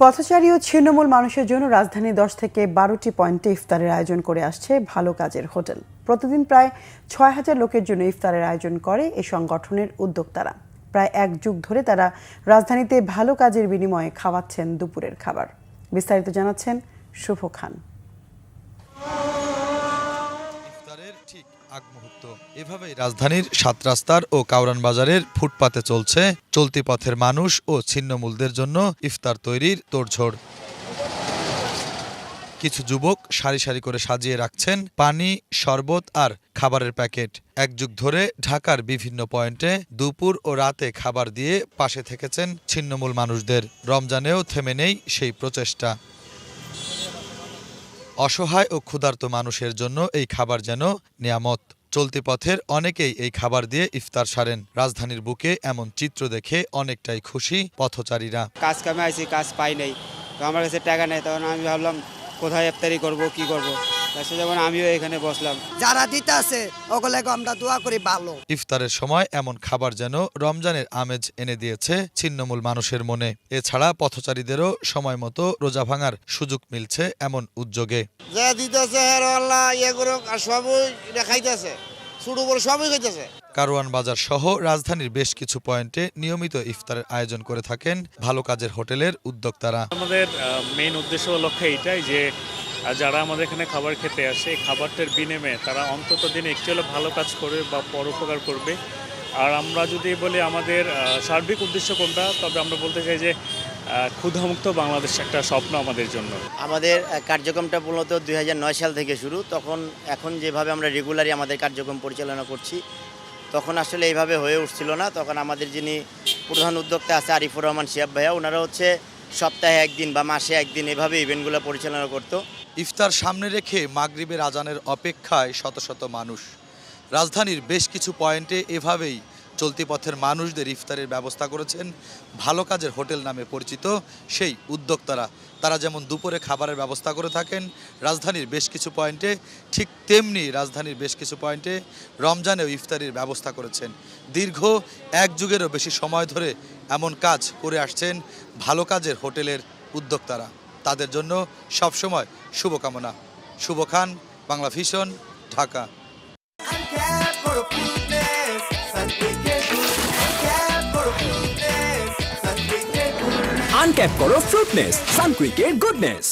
পথচারী ও ছিন্নমূল মানুষের জন্য রাজধানী 10 থেকে 12টি পয়েন্টে ইফতারের আয়োজন করে আসছে ভালো কাজের হোটেল। প্রতিদিন প্রায় 6000 লোকের জন্য ইফতারের আয়োজন করে এই সংগঠনের উদ্যোক্তারা। প্রায় এক যুগ ধরে তারা রাজধানীতে ভালো কাজের বিনিময়ে খাওয়াচ্ছেন দুপুরের খাবার। বিস্তারিত জানাচ্ছেন শুভ খান। আগ মুহূর্ত এভাবেই রাজধানীর 7 রাস্তার ও কাউরান বাজারের ফুটপাতে চলছে চলতি পথের মানুষ ও ছিন্নমূলদের জন্য ইফতার তৈরির তোড়জোড়। কিছু যুবক সারি সারি করে সাজিয়ে রাখছেন পানি, শরবত আর খাবারের প্যাকেট। এক যুগ ধরে ঢাকার বিভিন্ন পয়েন্টে দুপুর ও রাতে খাবার দিয়ে পাশে থেকেছেন ছিন্নমূল মানুষদের। রমজানেও থেমে নেই সেই প্রচেষ্টা। অসহায় ও ক্ষুধার্ত মানুষের জন্য এই খাবার যেন নিয়ামত। চলতি পথের অনেকেই এই খাবার দিয়ে ইফতার সারেন। রাজধানীর বুকে এমন চিত্র দেখে অনেকটাই খুশি পথচারীরা। কাজ কামে আইছি, কাজ পাই নাই, তো আমার কাছে টাকা নেই, তখন আমি ভাবলাম কোথায় ইফতারি করব, কি করব। যখন আমিও এখানে বসলাম, যারা দিতে আছে ওগুলোকে আমরা দোয়া করি ভালো। ইফতারের সময় এমন খাবার যেন রমজানের আমেজ এনে দিয়েছে ছিন্নমূল মানুষের মনে। এছাড়া পথচারীদেরও সময় মতো রোজা ভাঙার সুযোগ মিলছে এমন উদ্যোগে। যা দিতেছে সবই খাইতেছে, ছোট বড় সবই খাইতেছে। কারওয়ান বাজার সহ রাজধানীর বেশ কিছু পয়েন্টে নিয়মিত ইফতারের আয়োজন করে থাকেন ভালো কাজের হোটেলের উদ্যোক্তারা। আমাদের মেইন উদ্দেশ্য লক্ষ্য এইটাই যে যারা আমাদের এখানে খাবার খেতে আসে, এই খাবারটার বিনিময়ে তারা অন্তত দিনে একটু হলে ভালো কাজ করবে বা পরোপকার করবে। আর আমরা যদি বলি আমাদের সার্বিক উদ্দেশ্য কোনটা, তবে আমরা বলতে চাই যে ক্ষুধামুক্ত বাংলাদেশ একটা স্বপ্ন আমাদের জন্য। আমাদের কার্যক্রমটা মূলত 2009 সাল থেকে শুরু। এখন যেভাবে আমরা রেগুলারই আমাদের কার্যক্রম পরিচালনা করছি, তখন আসলে এইভাবে হয়ে উঠছিল না। তখন আমাদের যিনি প্রধান উদ্যোক্তা আছে আরিফুর রহমান শিহাব ভাইয়া, ওনারা হচ্ছে সপ্তাহে একদিন বা মাসে একদিন এভাবে ইভেন্টগুলো পরিচালনা করতো। ইফতার সামনে রেখে মাগরিবের আজানের অপেক্ষায় শত শত মানুষ। রাজধানীর বেশ কিছু পয়েন্টে এভাবেই চলতি পথের মানুষদের ইফতারের ব্যবস্থা করেছেন ভালো কাজের হোটেল নামে পরিচিত সেই উদ্যোক্তারা। তারা যেমন দুপুরে খাবারের ব্যবস্থা করে থাকেন রাজধানীর বেশ কিছু পয়েন্টে, ঠিক তেমনি রাজধানীর বেশ কিছু পয়েন্টে রমজানেও ইফতারির ব্যবস্থা করেছেন। দীর্ঘ এক যুগেরও বেশি সময় ধরে এমন কাজ করে আসছেন ভালো কাজের হোটেলের উদ্যোক্তারা। তাদের জন্য সবসময় শুভকামনা। শুভ খান, বাংলা ভিশন, ঢাকা। আনক্যাপ করো ফ্রুটনেস, সানকুইকের গুডনেস।